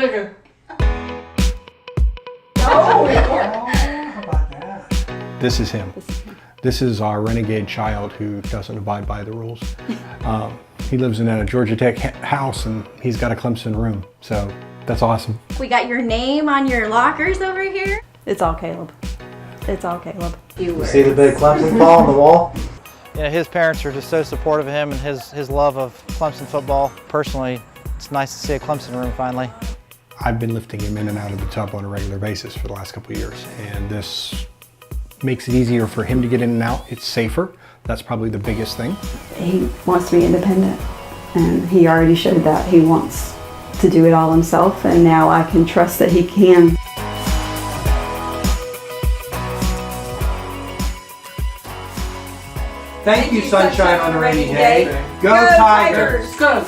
Okay. Oh, how about that? This is him. This is our renegade child who doesn't abide by the rules. He lives in a Georgia Tech house and he's got a Clemson room, so that's awesome. We got your name on your lockers over here. It's all Caleb. It's all Caleb. You see the big Clemson ball on the wall? You know, his parents are just so supportive of him and his love of Clemson football. Personally, it's nice to see a Clemson room finally. I've been lifting him in and out of the tub on a regular basis for the last couple of years, and this makes it easier for him to get in and out. It's safer. That's probably the biggest thing. He wants to be independent, and he already showed that he wants to do it all himself, and now I can trust that he can. Thank you, Sunshine on a Rainy Day. Go Tigers! Go!